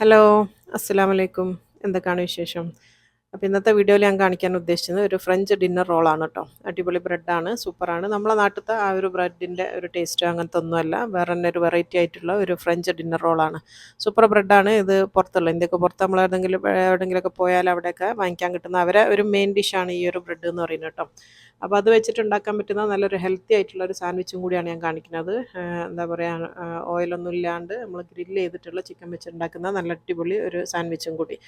Hello, അസ്സലാമലൈക്കും. എന്തൊക്കെയാണ് വിശേഷം? അപ്പോൾ ഇന്നത്തെ വീഡിയോയിൽ ഞാൻ കാണിക്കാൻ ഉദ്ദേശിച്ചത് ഒരു ഫ്രഞ്ച് ഡിന്നർ റോളാണ് കേട്ടോ. അടിപൊളി ബ്രെഡാണ്, സൂപ്പറാണ്. നമ്മളെ നാട്ടിലത്തെ ആ ഒരു ബ്രെഡിൻ്റെ ഒരു ടേസ്റ്റ് അങ്ങനത്തെ ഒന്നുമല്ല. വേറെ തന്നെ ഒരു വെറൈറ്റി ആയിട്ടുള്ള ഒരു ഫ്രഞ്ച് ഡിന്നർ റോളാണ്. സൂപ്പർ ബ്രെഡാണ് ഇത്. പുറത്തുള്ള ഇന്ത്യക്ക് പുറത്ത് നമ്മൾ എവിടെയെങ്കിലുമൊക്കെ പോയാൽ അവിടെയൊക്കെ വാങ്ങിക്കാൻ കിട്ടുന്ന അവരെ ഒരു മെയിൻ ഡിഷാണ് ഈ ഒരു ബ്രെഡ് എന്ന് പറയുന്നത് കേട്ടോ. അപ്പോൾ അത് വെച്ചിട്ട് ഉണ്ടാക്കാൻ പറ്റുന്ന നല്ലൊരു ഹെൽത്തി ആയിട്ടുള്ള ഒരു സാൻഡ്വിച്ചും കൂടിയാണ് ഞാൻ കാണിക്കുന്നത്. എന്താ പറയുക, ഓയിലൊന്നും ഇല്ലാണ്ട് നമ്മൾ ഗ്രില്ല് ചെയ്തിട്ടുള്ള ചിക്കൻ വെച്ചുണ്ടാക്കുന്ന നല്ല അടിപൊളി ഒരു സാൻഡ്വിച്ചും കൂടി.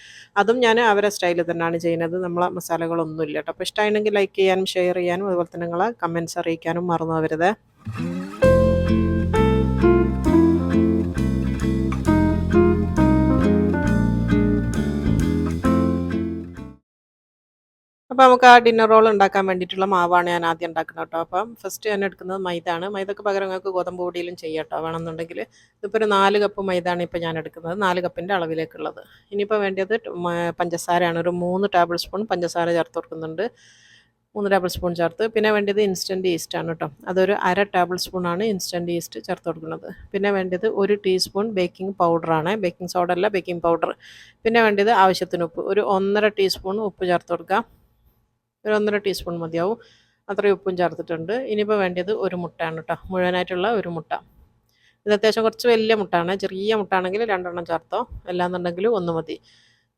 അതും ഞാൻ അവരെ സ്റ്റൈലിൽ തന്നെയാണ് ചെയ്യുന്നത്. നമ്മളെ മസാലകളൊന്നും ഇല്ല കേട്ടോ. അപ്പോൾ ഇഷ്ടമായിരുന്നെങ്കിൽ ലൈക്ക് ചെയ്യാനും ഷെയർ ചെയ്യാനും അതുപോലെ തന്നെ നിങ്ങളെ കമൻറ്റ്സ് അറിയിക്കാനും മറന്നു പോകരുത്. അപ്പോൾ നമുക്ക് ആ ഡിന്നർ റോൾ ഉണ്ടാക്കാൻ വേണ്ടിയിട്ടുള്ള മാവാണ് ഞാൻ ആദ്യം ഉണ്ടാക്കുന്നത് കേട്ടോ. അപ്പം ഫസ്റ്റ് ഞാൻ എടുക്കുന്നത് മൈദയാണ്. മൈദക്ക് പകരം നിങ്ങൾക്ക് ഗോതമ്പ് പൊടിയിലും ചെയ്യാം കേട്ടോ വേണമെന്നുണ്ടെങ്കിൽ. ഇതിപ്പോൾ ഒരു 4 കപ്പ് മൈദയാണ് ഇപ്പോൾ ഞാൻ എടുക്കുന്നത്, 4 കപ്പിൻ്റെ അളവിലേക്കുള്ളത്. ഇനിയിപ്പോൾ വേണ്ടത് പഞ്ചസാരയാണ്. ഒരു 3 ടേബിൾ സ്പൂൺ പഞ്ചസാര ചേർത്ത് കൊടുക്കുന്നുണ്ട്. 3 ടേബിൾ സ്പൂൺ ചേർത്ത്. പിന്നെ വേണ്ടത് ഇൻസ്റ്റൻറ്റ് ഈസ്റ്റാണ് കേട്ടോ. അതൊരു അര ടേബിൾ സ്പൂണാണ് ഇൻസ്റ്റൻറ്റ് ഈസ്റ്റ് ചേർത്ത് കൊടുക്കുന്നത്. പിന്നെ വേണ്ടത് 1 ടീസ്പൂൺ ബേക്കിംഗ് പൗഡറാണ്, ബേക്കിംഗ് സോഡ അല്ല, ബേക്കിംഗ് പൗഡർ. പിന്നെ വേണ്ടത് ആവശ്യത്തിന് ഉപ്പ്, ഒരു 1.5 ടീസ്പൂൺ ഉപ്പ് ചേർത്ത് കൊടുക്കുക. ഒരു 1.5 ടീസ്പൂൺ മതിയാവും. അത്രയും ഉപ്പും ചേർത്തിട്ടുണ്ട്. ഇനിയിപ്പോൾ വേണ്ടത് ഒരു മുട്ടയാണ് കേട്ടോ, മുഴുവനായിട്ടുള്ള ഒരു മുട്ട. ഇത് അത്യാവശ്യം കുറച്ച് വലിയ മുട്ടയാണ്. ചെറിയ മുട്ട ആണെങ്കിൽ 2 എണ്ണം ചേർത്തോ, അല്ലാന്നുണ്ടെങ്കിൽ 1 മതി.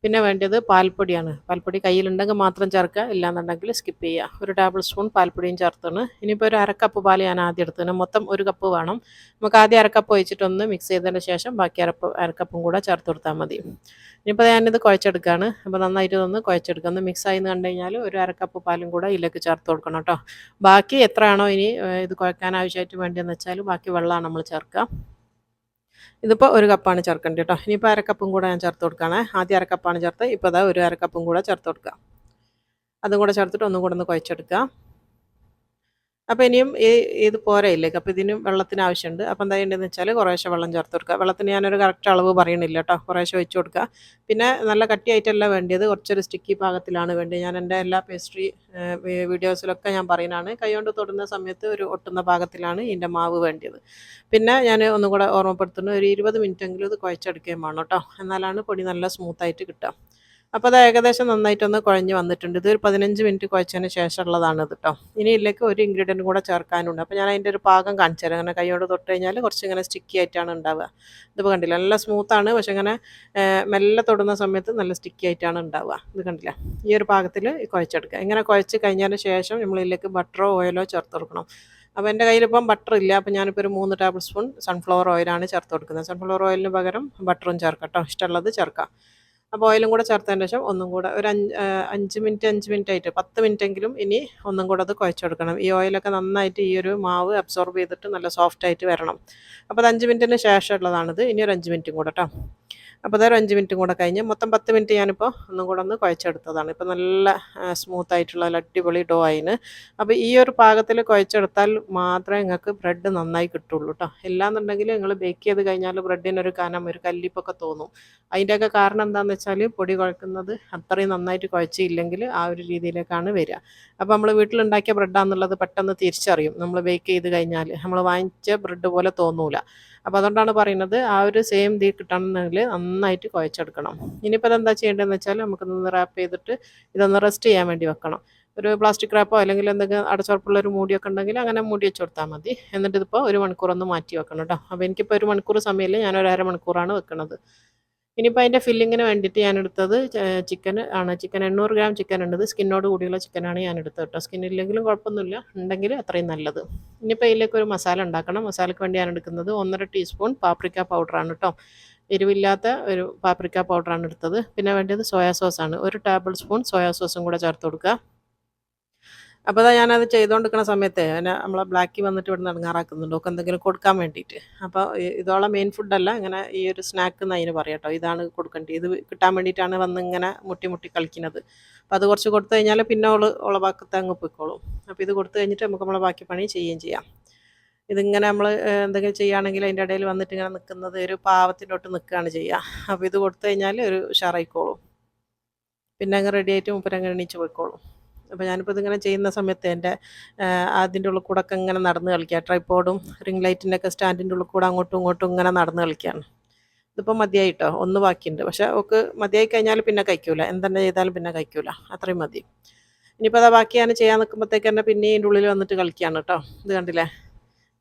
പിന്നെ വേണ്ടത് പാൽപ്പൊടിയാണ്. പാൽപ്പൊടി കയ്യിലുണ്ടെങ്കിൽ മാത്രം ചേർക്കുക, ഇല്ലാന്നുണ്ടെങ്കിൽ സ്കിപ്പ് ചെയ്യുക. ഒരു ടേബിൾ സ്പൂൺ പാൽപ്പൊടിയും ചേർത്താണ്. ഇനിയിപ്പോൾ ഒരു അരക്കപ്പ് പാൽ ഞാൻ ആദ്യം എടുത്തതിന്, മൊത്തം 1 കപ്പ് വേണം. നമുക്ക് ആദ്യം അരക്കപ്പ് ഒഴിച്ചിട്ടൊന്ന് മിക്സ് ചെയ്തതിന് ശേഷം ബാക്കി അരക്കപ്പും കൂടെ ചേർത്ത് കൊടുത്താൽ മതി. ഇനിയിപ്പോൾ ഞാനിത് കുഴച്ചെടുക്കുകയാണ്. അപ്പോൾ നന്നായിട്ട് ഒന്ന് കുഴച്ചെടുക്കുക. ഒന്ന് മിക്സ് ആയി കണ്ടു കഴിഞ്ഞാൽ ഒരു അരക്കപ്പ് പാലും കൂടെ ഇതിലേക്ക് ചേർത്ത് കൊടുക്കണം കേട്ടോ. ബാക്കി എത്രയാണോ ഇനി ഇത് കുഴക്കാൻ ആവശ്യമായിട്ട് വേണ്ടിയെന്ന് വെച്ചാൽ ബാക്കി വെള്ളമാണ് നമ്മൾ ചേർക്കുക. ഇതിപ്പോൾ 1 കപ്പാണ് ചേർക്കേണ്ടത് കേട്ടോ. ഇനിയിപ്പോൾ അരക്കപ്പും കൂടെ ഞാൻ ചേർത്ത് കൊടുക്കുകയാണ്. ആദ്യം അരക്കപ്പാണ് ചേർത്ത്, ഇപ്പോൾ അതാ ഒരു അരക്കപ്പും കൂടെ ചേർത്ത് കൊടുക്കുക. അതും കൂടെ ചേർത്തിട്ട് ഒന്നും കൂടെ ഒന്ന് കുഴച്ചെടുക്കുക. അപ്പോൾ ഇനിയും ഇത് പോരയില്ലേക്ക്. അപ്പോൾ ഇതിനും വെള്ളത്തിന് ആവശ്യമുണ്ട്. അപ്പോൾ എന്താ ചെയ്യേണ്ടതെന്ന് വെച്ചാൽ കുറേശ്ശെ വെള്ളം ചേർത്ത് കൊടുക്കുക. വെള്ളത്തിന് ഞാനൊരു കറക്റ്റ് അളവ് പറയണില്ല കേട്ടോ, കുറേശ്ശെ ഒഴിച്ച് കൊടുക്കുക. പിന്നെ നല്ല കട്ടിയായിട്ടല്ല വേണ്ടിയത്, കുറച്ചൊരു സ്റ്റിക്കി പാകത്തിലാണ് വേണ്ടത്. ഞാൻ എൻ്റെ എല്ലാ പേസ്ട്രി വീഡിയോസിലൊക്കെ ഞാൻ പറയുന്നതാണ്, കൈകൊണ്ട് തൊടുന്ന സമയത്ത് ഒരു ഒട്ടുന്ന പാകത്തിലാണ് ഇതിൻ്റെ മാവ് വേണ്ടത്. പിന്നെ ഞാൻ ഒന്നും കൂടെ ഓർമ്മപ്പെടുത്തുന്നു, ഒരു 20 മിനിറ്റെങ്കിലും ഇത് കുഴച്ചെടുക്കുകയും വേണം കേട്ടോ, എന്നാലാണ് പൊടി നല്ല സ്മൂത്തായിട്ട് കിട്ടുക. അപ്പോൾ അത് ഏകദേശം നന്നായിട്ടൊന്ന് കുഴഞ്ഞ് വന്നിട്ടുണ്ട്. ഇത് ഒരു 15 മിനിറ്റ് കുഴച്ചതിന് ശേഷമുള്ളതാണ് ഇത് കേട്ടോ. ഇനി ഇതിലേക്ക് ഒരു ഇൻഗ്രീഡിയൻറ്റ് കൂടെ ചേർക്കാനുണ്ട്. അപ്പോൾ ഞാൻ അതിൻ്റെ ഒരു പാകം കാണിച്ചു തരാം. അങ്ങനെ കൈയോട് തൊട്ട് കഴിഞ്ഞാൽ കുറച്ച് ഇങ്ങനെ സ്റ്റിക്കി ആയിട്ടാണ് ഉണ്ടാവുക. ഇതിപ്പോൾ കണ്ടില്ല, നല്ല സ്മൂത്താണ്, പക്ഷേ ഇങ്ങനെ മെല്ലെ തൊടുന്ന സമയത്ത് നല്ല സ്റ്റിക്കി ആയിട്ടാണ് ഉണ്ടാവുക. ഇത് കണ്ടില്ല, ഈ ഒരു പാകത്തിൽ കുഴച്ചെടുക്കുക. ഇങ്ങനെ കുഴച്ച് കഴിഞ്ഞതിന് ശേഷം നമ്മൾ ഇതിലേക്ക് ബട്ടറോ ഓയിലോ ചേർത്ത് കൊടുക്കണം. അപ്പോൾ എൻ്റെ കയ്യിലിപ്പം ബട്ടർ ഇല്ല, അപ്പോൾ ഞാനിപ്പോൾ ഒരു 3 ടേബിൾ സ്പൂൺ സൺഫ്ലവർ ഓയിലാണ് ചേർത്ത് കൊടുക്കുന്നത്. സൺഫ്ലവർ ഓയിലിന് പകരം ബട്ടറും ചേർക്കാം കേട്ടോ, ഇഷ്ടമുള്ളത് ചേർക്കാം. അപ്പോൾ ഓയിലും കൂടെ ചേർത്തതിന് ശേഷം ഒന്നും കൂടെ ഒരു 5 മിനിറ്റ് ആയിട്ട് 10 മിനിറ്റെങ്കിലും ഇനി ഒന്നും കൂടെ അത് കുഴച്ചെടുക്കണം. ഈ ഓയിലൊക്കെ നന്നായിട്ട് ഈ ഒരു മാവ് അബ്സോർബ് ചെയ്തിട്ട് നല്ല സോഫ്റ്റ് ആയിട്ട് വരണം. അപ്പോൾ അത് 5 മിനിറ്റിന് ശേഷമുള്ളതാണിത്. ഇനി ഒരു 5 മിനിറ്റും കൂടെ കേട്ടോ. അപ്പോൾ അതൊരു 5 മിനിറ്റും കൂടെ കഴിഞ്ഞ് മൊത്തം 10 മിനിറ്റ് ഞാനിപ്പോൾ ഒന്നും കൂടെ ഒന്ന് കുഴച്ചെടുത്തതാണ്. ഇപ്പോൾ നല്ല സ്മൂത്ത് ആയിട്ടുള്ള അടിപൊളി ഡോ ആയിന്. അപ്പോൾ ഈ ഒരു പാകത്തിൽ കുഴച്ചെടുത്താൽ മാത്രമേ നിങ്ങൾക്ക് ബ്രെഡ് നന്നായി കിട്ടുള്ളൂ കേട്ടോ. ഇല്ലാന്നുണ്ടെങ്കിൽ നിങ്ങൾ ബേക്ക് ചെയ്ത് കഴിഞ്ഞാൽ ബ്രെഡിനൊരു കനം, ഒരു കല്ലിപ്പൊക്കെ തോന്നും. അതിൻ്റെയൊക്കെ കാരണം എന്താണെന്ന് വെച്ചാൽ പൊടി കുഴക്കുന്നത് അത്രയും നന്നായിട്ട് കുഴച്ചില്ലെങ്കിൽ ആ ഒരു രീതിയിലേക്കാണ് വരിക. അപ്പോൾ നമ്മൾ വീട്ടിലുണ്ടാക്കിയ ബ്രെഡാണെന്നുള്ളത് പെട്ടെന്ന് തിരിച്ചറിയും നമ്മൾ ബേക്ക് ചെയ്ത് കഴിഞ്ഞാൽ. നമ്മൾ വാങ്ങിച്ച ബ്രെഡ് പോലെ തോന്നൂല. അപ്പോൾ അതുകൊണ്ടാണ് പറയുന്നത്, ആ ഒരു സെയിം ഇതിൽ കിട്ടണമെങ്കിൽ നന്നായിട്ട് കുഴച്ചെടുക്കണം. ഇനിയിപ്പോൾ അതെന്താ ചെയ്യേണ്ടതെന്ന് വെച്ചാൽ നമുക്കൊന്ന് റാപ്പ് ചെയ്തിട്ട് ഇതൊന്ന് റെസ്റ്റ് ചെയ്യാൻ വേണ്ടി വെക്കണം. ഒരു പ്ലാസ്റ്റിക് റാപ്പോ അല്ലെങ്കിൽ എന്തെങ്കിലും അടച്ചുറപ്പുള്ള ഒരു മൂടിയൊക്കെ ഉണ്ടെങ്കിൽ അങ്ങനെ മൂടി വെച്ച് കൊടുത്താൽ മതി. എന്നിട്ട് ഇതിപ്പോൾ 1 മണിക്കൂറൊന്ന് മാറ്റി വെക്കണം കേട്ടോ. അപ്പോൾ എനിക്കിപ്പോൾ 1 മണിക്കൂർ സമയമില്ല, ഞാനൊരു അരമണിക്കൂറാണ് വെക്കുന്നത്. ഇനിയിപ്പോൾ അതിൻ്റെ ഫില്ലിങ്ങിന് വേണ്ടിയിട്ട് ഞാൻ എടുത്തത് ചിക്കൻ ആണ്. ചിക്കൻ 800 ഗ്രാം ചിക്കൻ ഉണ്ട്. സ്കിന്നോട് കൂടിയുള്ള ചിക്കനാണ് ഞാൻ എടുത്തത് കേട്ടോ. സ്കിന്നില്ലെങ്കിലും കുഴപ്പമൊന്നുമില്ല, ഉണ്ടെങ്കിൽ അത്രയും നല്ലത്. ഇനിയിപ്പോൾ ഇതിലേക്ക് ഒരു മസാല ഉണ്ടാക്കണം. മസാലയ്ക്ക് വേണ്ടി ഞാൻ എടുക്കുന്നത് 1.5 ടീസ്പൂൺ പാപ്രിക്ക പൗഡറാണ് കേട്ടോ. എരിവില്ലാത്ത ഒരു പാപ്രിക്ക പൗഡറാണ് എടുത്തത്. പിന്നെ വേണ്ടത് സോയാ സോസാണ്. 1 ടേബിൾ സ്പൂൺ സോയാ സോസും കൂടെ ചേർത്ത് കൊടുക്കുക. അപ്പോൾ ഞാനത് ചെയ്തുകൊണ്ടിരിക്കുന്ന സമയത്ത് നമ്മളെ ബ്ലാക്കി വന്നിട്ട് ഇവിടെ നിന്ന് ഇടങ്ങാറാക്കുന്നുണ്ട്, ഒക്കെ എന്തെങ്കിലും കൊടുക്കാൻ വേണ്ടിയിട്ട്. അപ്പോൾ ഇതോളം മെയിൻ ഫുഡല്ല, ഇങ്ങനെ ഈ ഒരു സ്നാക്ക് എന്ന് അതിന് പറയാം കേട്ടോ. ഇതാണ് കൊടുക്കേണ്ടത്. ഇത് കിട്ടാൻ വേണ്ടിയിട്ടാണ് വന്ന് ഇങ്ങനെ മുട്ടി കളിക്കുന്നത്. അപ്പോൾ അത് കുറച്ച് കൊടുത്തു കഴിഞ്ഞാൽ പിന്നെ ഓളെ ഭാഗത്ത് അങ്ങ് പോയിക്കോളും. അപ്പോൾ ഇത് കൊടുത്തു കഴിഞ്ഞിട്ട് നമുക്ക് നമ്മളെ ബാക്കി പണി ചെയ്യുകയും ചെയ്യാം. ഇതിങ്ങനെ നമ്മൾ എന്തെങ്കിലും ചെയ്യുകയാണെങ്കിൽ അതിൻ്റെ ഇടയിൽ വന്നിട്ട് ഇങ്ങനെ നിൽക്കുന്നത് ഒരു പാവത്തിനോട്ട് നിൽക്കുകയാണ് ചെയ്യുക. അപ്പോൾ ഇത് കൊടുത്തു കഴിഞ്ഞാൽ ഒരു ഉഷാറായിക്കോളും. പിന്നെ അങ്ങ് റെഡി ആയിട്ട് മൂപ്പരങ്ങ് എണീച്ച് പോയിക്കോളും. അപ്പോൾ ഞാനിപ്പോൾ ഇതിങ്ങനെ ചെയ്യുന്ന സമയത്ത് എൻ്റെ അതിൻ്റെ ഉള്ളിൽ കൂടെ ഒക്കെ ഇങ്ങനെ നടന്ന് കളിക്കുക. ട്രൈപ്പോഡും റിംഗ് ലൈറ്റിൻ്റെ ഒക്കെ സ്റ്റാൻഡിൻ്റെ ഉള്ളിൽ കൂടെ അങ്ങോട്ടും ഇങ്ങോട്ടും ഇങ്ങനെ നടന്ന് കളിക്കുകയാണ്. ഇതിപ്പോൾ മതിയായിട്ടോ, ഒന്ന് ബാക്കിയുണ്ട്. പക്ഷേ ഓക്ക് മതിയായി കഴിഞ്ഞാൽ പിന്നെ കഴിക്കൂല, എന്തെന്നെ ചെയ്താലും പിന്നെ കഴിക്കൂല, അത്രയും മതി. ഇനിയിപ്പോൾ അതാ ബാക്കി ഞാൻ ചെയ്യാൻ നിൽക്കുമ്പോഴത്തേക്ക് തന്നെ പിന്നെ ഇതിൻ്റെ ഉള്ളിൽ വന്നിട്ട് കളിക്കുകയാണ് കേട്ടോ. ഇത് കണ്ടില്ലേ.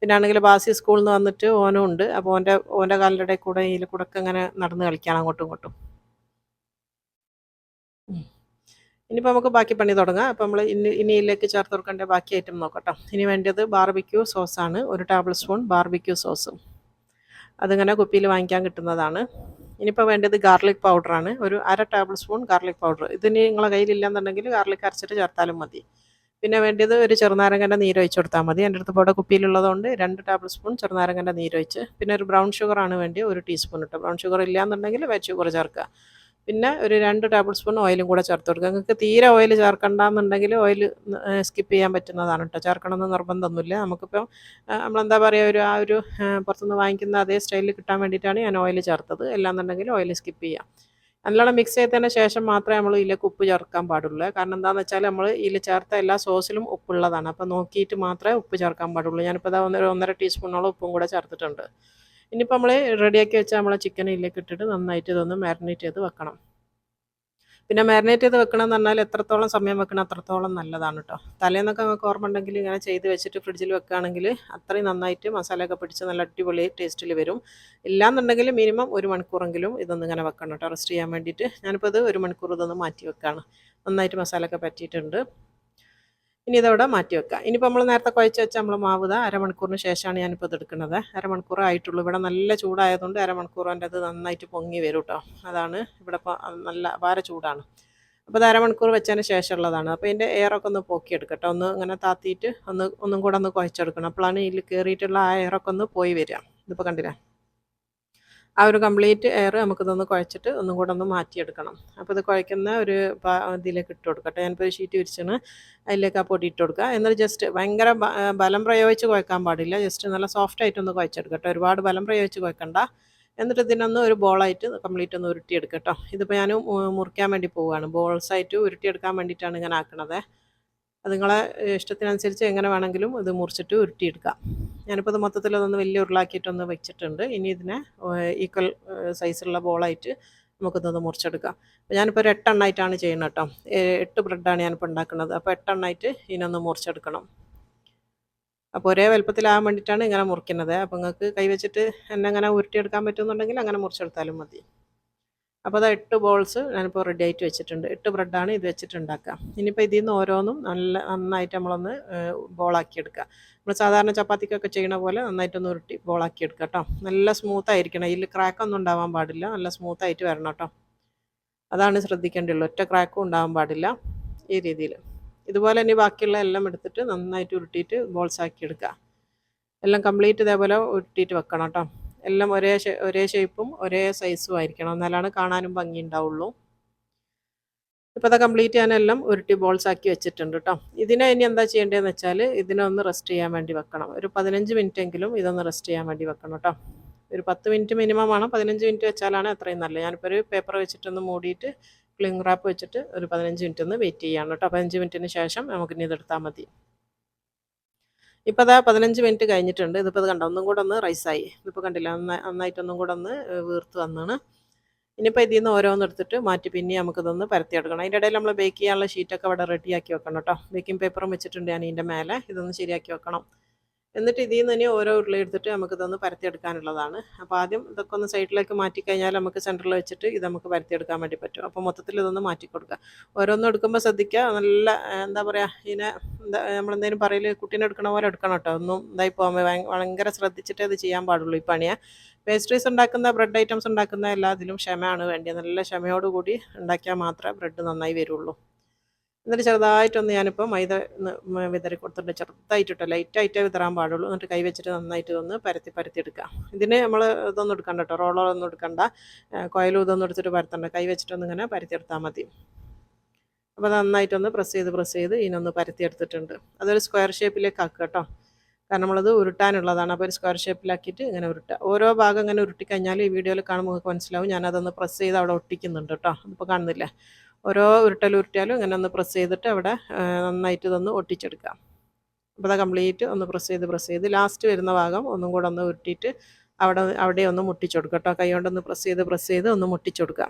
പിന്നെ ആണെങ്കിൽ ബാസി സ്കൂളിൽ നിന്ന് വന്നിട്ട് ഓനും ഉണ്ട്. അപ്പോൾ ഓൻ്റെ കാലിൻ്റെ ഇടയിൽ കൂടെ ഇതിൽ കൂടെ ഒക്കെ ഇങ്ങനെ നടന്ന് കളിക്കുകയാണ് അങ്ങോട്ടും ഇങ്ങോട്ടും. ഇനിയിപ്പോൾ നമുക്ക് ബാക്കി പണി തുടങ്ങാം. അപ്പോൾ നമ്മൾ ഇനി ഇതിലേക്ക് ചേർത്ത് കൊടുക്കേണ്ട ബാക്കി ഐറ്റം നോക്കട്ടോ. ഇനി വേണ്ടത് ബാർബിക്യൂ സോസാണ്, 1 ടേബിൾ സ്പൂൺ ബാർബിക്യൂ സോസ്. അതിങ്ങനെ കുപ്പിയിൽ വാങ്ങിക്കാൻ കിട്ടുന്നതാണ്. ഇനിയിപ്പോൾ വേണ്ടത് ഗാർലിക് പൗഡറാണ്, ഒരു 1/2 ടേബിൾ സ്പൂൺ ഗാർലിക് പൗഡർ. ഇതിന് നിങ്ങളെ കയ്യിലില്ലെന്നുണ്ടെങ്കിൽ ഗാർലിക് അരച്ചിട്ട് ചേർത്താലും മതി. പിന്നെ വേണ്ടത് ഒരു ചെറുനാരങ്ങൻ്റെ നീരൊഴിച്ച് കൊടുത്താൽ മതി. എൻ്റെ അടുത്ത് ഇവിടെ കുപ്പിയിലുള്ളതുകൊണ്ട് 2 ടേബിൾ സ്പൂൺ ചെറുനാരങ്ങൻ്റെ നീരൊഴിച്ച്. പിന്നെ ഒരു ബ്രൗൺ ഷുഗറാണ് വേണ്ടി, 1 ടീസ്പൂൺ ഇട്ട്. ബ്രൗൺ ഷുഗർ ഇല്ലയെന്നുണ്ടെങ്കിൽ വൈറ്റ് ഷുഗർ ചേർക്കുക. പിന്നെ ഒരു 2 ടേബിൾ സ്പൂൺ ഓയിലും കൂടെ ചേർത്ത് കൊടുക്കുക. നിങ്ങൾക്ക് തീരെ ഓയിൽ ചേർക്കണ്ടെന്നുണ്ടെങ്കിൽ ഓയിൽ സ്കിപ്പ് ചെയ്യാൻ പറ്റുന്നതാണ് കേട്ടോ. ചേർക്കണമെന്ന് നിർബന്ധമൊന്നുമില്ല. നമുക്കിപ്പോൾ നമ്മളെന്താ പറയുക, പുറത്തുനിന്ന് വാങ്ങിക്കുന്ന അതേ സ്റ്റൈലിൽ കിട്ടാൻ വേണ്ടിയിട്ടാണ് ഞാൻ ഓയിൽ ചേർത്തത്. അല്ലാന്നുണ്ടെങ്കിൽ ഓയിൽ സ്കിപ്പ് ചെയ്യാം. നല്ലോണം മിക്സ് ചെയ്തതിന് ശേഷം മാത്രമേ നമ്മൾ ഇതിലേക്ക് ഉപ്പ് ചേർക്കാൻ പാടുള്ളൂ. കാരണം എന്താണെന്ന് വെച്ചാൽ നമ്മൾ ഇതിൽ ചേർത്ത എല്ലാ സോസിലും ഉപ്പുള്ളതാണ്. അപ്പോൾ നോക്കിയിട്ട് മാത്രമേ ഉപ്പ് ചേർക്കാൻ പാടുള്ളൂ. ഞാനിപ്പോൾ ഇതാ 1.5 ടീസ്പൂണോളം ഉപ്പും കൂടെ ചേർത്തിട്ടുണ്ട്. ഇനിയിപ്പോൾ നമ്മൾ റെഡിയാക്കി വെച്ചാൽ നമ്മളെ ചിക്കൻ ഇതിലേക്ക് ഇട്ടിട്ട് നന്നായിട്ട് ഇതൊന്ന് മാരിനേറ്റ് ചെയ്ത് വെക്കണം. പിന്നെ മാരിനേറ്റ് ചെയ്ത് വെക്കണമെന്ന് പറഞ്ഞാൽ എത്രത്തോളം സമയം വെക്കണം അത്രത്തോളം നല്ലതാണ് കേട്ടോ. തലേന്നൊക്കെ നമുക്ക് ഓർമ്മ ഉണ്ടെങ്കിൽ ഇങ്ങനെ ചെയ്ത് വെച്ചിട്ട് ഫ്രിഡ്ജിൽ വെക്കുകയാണെങ്കിൽ അത്രയും നന്നായിട്ട് മസാലയൊക്കെ പിടിച്ച് നല്ല അടിപൊളി ടേസ്റ്റിൽ വരും. ഇല്ലാന്നുണ്ടെങ്കിൽ മിനിമം 1 മണിക്കൂറെങ്കിലും ഇതൊന്ന് ഇങ്ങനെ വെക്കണം കേട്ടോ, റെസ്റ്റ് ചെയ്യാൻ വേണ്ടിയിട്ട്. ഞാനിപ്പോൾ ഇത് 1 മണിക്കൂർ ഇതൊന്ന് മാറ്റി വെക്കുകയാണ്. നന്നായിട്ട് മസാലയൊക്കെ പറ്റിയിട്ടുണ്ട്. ഇനി ഇതവിടെ മാറ്റി വെക്കാം. ഇനിയിപ്പോൾ നമ്മൾ നേരത്തെ കുഴച്ച് വെച്ച നമ്മൾ മാവ് അരമണിക്കൂറിന് ശേഷമാണ് ഞാനിപ്പോൾ ഇത് എടുക്കുന്നത്. അരമണിക്കൂർ ആയിട്ടുള്ളൂ. ഇവിടെ നല്ല ചൂടായതുകൊണ്ട് അരമണിക്കൂർ കൊണ്ട് അത് നന്നായിട്ട് പൊങ്ങി വരും കേട്ടോ. അതാണ് ഇവിടെ ഇപ്പോൾ നല്ല അപാര ചൂടാണ്. അപ്പോൾ അത് അരമണിക്കൂർ വെച്ചതിന് ശേഷമുള്ളതാണ്. അപ്പോൾ ഇതിൻ്റെ എയറൊക്കെ ഒന്ന് പോക്കിയെടുക്കട്ടോ. ഒന്ന് ഇങ്ങനെ താത്തിയിട്ട് ഒന്നും കൂടെ ഒന്ന് കുഴച്ചെടുക്കണം. അപ്പോഴാണ് ഇതിൽ കയറിയിട്ടുള്ള ആ എയറൊക്കെ ഒന്ന് പോയി വരിക. ഇതിപ്പോൾ കണ്ടില്ലേ, ആ ഒരു കംപ്ലീറ്റ് എയർ നമുക്കിതൊന്ന് കുഴച്ചിട്ട് ഒന്നും കൂടെ ഒന്ന് മാറ്റിയെടുക്കണം. അപ്പോൾ ഇത് കുഴക്കുന്ന ഒരു ഇതിലേക്ക് ഇട്ട് കൊടുക്കട്ടെ. ഞാനിപ്പോൾ ഒരു ഷീറ്റ് വിരിച്ചാണ്, അതിലേക്ക് ആ പൊടി ഇട്ട് കൊടുക്കുക. എന്നിട്ട് ജസ്റ്റ് ഭയങ്കര ബലം പ്രയോഗിച്ച് കുഴക്കാൻ പാടില്ല. ജസ്റ്റ് നല്ല സോഫ്റ്റ് ആയിട്ടൊന്ന് കുഴച്ചെടുക്കട്ടെ. ഒരുപാട് ബലം പ്രയോഗിച്ച് കുഴക്കണ്ട. എന്നിട്ട് ഇതിനൊന്ന് ഒരു ബോളായിട്ട് കംപ്ലീറ്റ് ഒന്ന് ഉരുട്ടിയെടുക്കട്ടോ. ഇതിപ്പോൾ ഞാൻ മുറിക്കാൻ വേണ്ടി പോവുകയാണ്. ബോൾസായിട്ട് ഉരുട്ടിയെടുക്കാൻ വേണ്ടിയിട്ടാണ് ഇങ്ങനെ ആക്കണത്. അത് നിങ്ങളെ ഇഷ്ടത്തിനനുസരിച്ച് എങ്ങനെ വേണമെങ്കിലും ഇത് മുറിച്ചിട്ട് ഉരുട്ടിയെടുക്കാം. ഞാനിപ്പോൾ ഇത് മൊത്തത്തിൽ അതൊന്ന് വലിയ ഉരുളാക്കിയിട്ടൊന്ന് വെച്ചിട്ടുണ്ട്. ഇനി ഇതിനെ ഈക്വൽ സൈസുള്ള ബോളായിട്ട് നമുക്കിതൊന്ന് മുറിച്ചെടുക്കാം. അപ്പോൾ ഞാനിപ്പോൾ ഒരു 8 എണ്ണമായിട്ടാണ് ചെയ്യുന്നത് കേട്ടോ. 8 ബ്രെഡാണ് ഞാനിപ്പോൾ ഉണ്ടാക്കുന്നത്. അപ്പോൾ 8 എണ്ണമായിട്ട് ഇതിനൊന്ന് മുറിച്ചെടുക്കണം. അപ്പോൾ ഒരേ വലുപ്പത്തിലാകാൻ വേണ്ടിയിട്ടാണ് ഇങ്ങനെ മുറിക്കുന്നത്. അപ്പോൾ നിങ്ങൾക്ക് കൈ വെച്ചിട്ട് എന്നെ അങ്ങനെ ഉരുട്ടിയെടുക്കാൻ പറ്റുമെന്നുണ്ടെങ്കിൽ അങ്ങനെ മുറിച്ചെടുത്താലും മതി. അപ്പോൾ അത് 8 ബോൾസ് ഞാനിപ്പോൾ റെഡി ആയിട്ട് വെച്ചിട്ടുണ്ട്. 8 ബ്രെഡാണ് ഇത് വെച്ചിട്ട് ഉണ്ടാക്കുക. ഇനിയിപ്പോൾ ഇതിൽ നിന്ന് ഓരോന്നും നന്നായിട്ട് നമ്മളൊന്ന് ബോളാക്കി എടുക്കുക. നമ്മൾ സാധാരണ ചപ്പാത്തിക്കൊക്കെ ചെയ്യണ പോലെ നന്നായിട്ടൊന്ന് ഉരുട്ടി ബോളാക്കി എടുക്കുക കേട്ടോ. നല്ല സ്മൂത്തായിരിക്കണം. ഇതിൽ ക്രാക്കൊന്നും ഉണ്ടാവാൻ പാടില്ല. നല്ല സ്മൂത്തായിട്ട് വരണം കേട്ടോ. അതാണ് ശ്രദ്ധിക്കേണ്ടുള്ളൂ. ഒറ്റ ക്രാക്കും ഉണ്ടാവാൻ പാടില്ല. ഈ രീതിയിൽ ഇതുപോലെ തന്നെ ബാക്കിയുള്ള എല്ലാം എടുത്തിട്ട് നന്നായിട്ട് ഉരുട്ടിയിട്ട് ബോൾസാക്കി എടുക്കുക. എല്ലാം കംപ്ലീറ്റ് ഇതേപോലെ ഉരുട്ടിയിട്ട് വെക്കണം കേട്ടോ. എല്ലാം ഒരേ ഷേപ്പും ഒരേ സൈസും ആയിരിക്കണം, എന്നാലാണ് കാണാനും ഭംഗി ഉണ്ടാവുള്ളൂ. ഇപ്പോൾ അത് കംപ്ലീറ്റ് ഞാനെല്ലാം ഉരുട്ടി ബോൾസാക്കി വെച്ചിട്ടുണ്ട് കേട്ടോ. ഇതിനെ ഇനി എന്താ ചെയ്യേണ്ടതെന്ന് വെച്ചാൽ ഇതിനൊന്ന് റെസ്റ്റ് ചെയ്യാൻ വേണ്ടി വെക്കണം. ഒരു 15 മിനിറ്റെങ്കിലും ഇതൊന്ന് റെസ്റ്റ് ചെയ്യാൻ വേണ്ടി വെക്കണം കേട്ടോ. ഒരു 10 മിനിറ്റ് മിനിമം ആണ്. 15 മിനിറ്റ് വെച്ചാലാണ് അത്രയും നല്ലത്. ഞാനിപ്പോൾ ഒരു പേപ്പർ വെച്ചിട്ടൊന്ന് മൂടിയിട്ട് ക്ലിംഗ് റാപ്പ് വെച്ചിട്ട് ഒരു 15 മിനിറ്റ് ഒന്ന് വെയിറ്റ് ചെയ്യാണ് കേട്ടോ. 15 മിനിറ്റിന് ശേഷം നമുക്കിനി ഇതെടുത്താൽ മതി. ഇപ്പോൾ അതാ 15 മിനിറ്റ് കഴിഞ്ഞിട്ടുണ്ട്. ഇതിപ്പോൾ ഇത് കണ്ടോ, ഒന്നും കൂടെ ഒന്ന് റൈസായി. ഇതിപ്പോൾ കണ്ടില്ല, നന്നായിട്ടൊന്നും കൂടെ ഒന്ന് വീർത്ത് വന്നാണ്. ഇനിയിപ്പോൾ ഇതിൽ നിന്ന് ഓരോന്ന് എടുത്തിട്ട് മാറ്റി പിന്നെ നമുക്കിതൊന്ന് പരത്തിയെടുക്കണം. അതിൻ്റെ ഇടയിൽ നമ്മൾ ബേക്ക് ചെയ്യാനുള്ള ഷീറ്റൊക്കെ ഇവിടെ റെഡിയാക്കി വെക്കണം കേട്ടോ. ബേക്കിംഗ് പേപ്പറും വെച്ചിട്ടുണ്ട് ഞാൻ ഇതിൻ്റെ മേലെ. ഇതൊന്ന് ശരിയാക്കി വെക്കണം. എന്നിട്ട് ഇതിൽ നിന്ന് ഇനി ഓരോ ഉരുളി എടുത്തിട്ട് നമുക്കിതൊന്ന് പരത്തിയെടുക്കാനുള്ളതാണ്. അപ്പോൾ ആദ്യം ഇതൊക്കെ ഒന്ന് സൈഡിലേക്ക് മാറ്റി കഴിഞ്ഞാൽ നമുക്ക് സെൻറ്ററിൽ വെച്ചിട്ട് ഇത് നമുക്ക് പരത്തിയെടുക്കാൻ വേണ്ടി പറ്റും. അപ്പോൾ മൊത്തത്തിൽ ഇതൊന്ന് മാറ്റി കൊടുക്കുക. ഓരോന്നും എടുക്കുമ്പോൾ ശ്രദ്ധിക്കുക, നല്ല എന്താ പറയുക, ഇതിനെ നമ്മളെന്തെങ്കിലും പറയൽ കുട്ടീനെ എടുക്കണ പോലെ എടുക്കണം കേട്ടോ. ഒന്നും ഇതായി പോകാൻ ഭയങ്കര ശ്രദ്ധിച്ചിട്ടേ ഇത് ചെയ്യാൻ പാടുള്ളൂ ഈ പണിയെ. പേസ്ട്രീസ് ഉണ്ടാക്കുന്ന, ബ്രെഡ് ഐറ്റംസ് ഉണ്ടാക്കുന്ന എല്ലാത്തിലും ക്ഷമയാണ് വേണ്ടത്. നല്ല ക്ഷമയോടുകൂടി ഉണ്ടാക്കിയാൽ മാത്രമേ ബ്രെഡ് നന്നായി വരുള്ളൂ. എന്നിട്ട് ചെറുതായിട്ടൊന്ന് ഞാനിപ്പോൾ മൈദ വിതറി കൊടുത്തിട്ട് ചെറുതായിട്ടിട്ടോ, ലൈറ്റായിട്ടേ വിതറാൻ പാടുള്ളൂ. എന്നിട്ട് കൈ വെച്ചിട്ട് നന്നായിട്ട് ഒന്ന് പരത്തി എടുക്കാം. ഇതിന് നമ്മൾ ഇതൊന്നും എടുക്കണ്ട കേട്ടോ, റോളറൊന്നും എടുക്കണ്ട, കോയിലും ഇതൊന്നും എടുത്തിട്ട് പരത്തണ്ട. കൈ വെച്ചിട്ടൊന്ന് ഇങ്ങനെ പരത്തിയെടുത്താൽ മതി. അപ്പോൾ നന്നായിട്ടൊന്ന് പ്രസ് ചെയ്ത് ഇതിനൊന്ന് പരത്തിയെടുത്തിട്ടുണ്ട്. അതൊരു സ്ക്വയർ ഷേപ്പിലേക്ക് ആക്കുക കേട്ടോ. കാരണം നമ്മളത് ഉരുട്ടാനുള്ളതാണ്. അപ്പോൾ ഒരു സ്ക്വയർ ഷേപ്പിലാക്കിയിട്ട് ഇങ്ങനെ ഉരുട്ടുക. ഓരോ ഭാഗം ഇങ്ങനെ ഉരുട്ടിക്കഴിഞ്ഞാൽ ഈ വീഡിയോയിൽ കാണുമ്പോൾ നിങ്ങൾക്ക് മനസ്സിലാവും. ഞാനതൊന്ന് പ്രസ് ചെയ്ത് അവിടെ ഒട്ടിക്കുന്നുണ്ട് കേട്ടോ. അതിപ്പോൾ കാണുന്നില്ലേ. ഓരോ ഉരുട്ടിയാലും ഇങ്ങനെ ഒന്ന് പ്രസ് ചെയ്തിട്ട് അവിടെ നന്നായിട്ട് ഇതൊന്ന് ഒട്ടിച്ചെടുക്കാം. അപ്പോൾ അത് കംപ്ലീറ്റ് ഒന്ന് പ്രസ് ചെയ്ത് ലാസ്റ്റ് വരുന്ന ഭാഗം ഒന്നും കൂടെ ഒന്ന് ഉരുട്ടിയിട്ട് അവിടെ ഒന്ന് മുട്ടിച്ചു കൊടുക്കുക കേട്ടോ. കൈ കൊണ്ടൊന്ന് പ്രസ് ചെയ്ത് ഒന്ന് മുട്ടിച്ചു കൊടുക്കുക.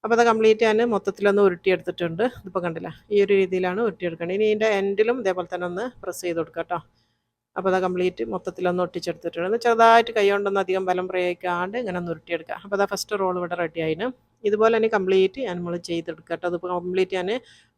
അപ്പോൾ അത് കംപ്ലീറ്റ് ഞാൻ മൊത്തത്തിലൊന്ന് ഉരുട്ടിയെടുത്തിട്ടുണ്ട്. ഇതിപ്പോൾ കണ്ടില്ല, ഈ ഒരു രീതിയിലാണ് ഉരുട്ടിയെടുക്കേണ്ടത്. ഇനി ഇതിൻ്റെ എൻഡിലും ഇതേപോലെ തന്നെ ഒന്ന് പ്രസ് ചെയ്ത് കൊടുക്കുക കേട്ടോ. അപ്പോൾ അത് കംപ്ലീറ്റ് മൊത്തത്തിലൊന്ന് ഒട്ടിച്ചെടുത്തിട്ടുണ്ട്. ചെറുതായിട്ട് കൈ കൊണ്ടൊന്നും അധികം ബലം പ്രയോഗിക്കാണ്ട് ഇങ്ങനെ ഒന്ന് ഉരുട്ടിയെടുക്കുക. അപ്പോൾ അതാ ഫസ്റ്റ് റോൾ ഇവിടെ റെഡി ആയിന്. ഇതുപോലെ തന്നെ കംപ്ലീറ്റ് നമ്മൾ ചെയ്തെടുക്കുക കേട്ടോ. അതിപ്പോൾ കംപ്ലീറ്റ് ഞാൻ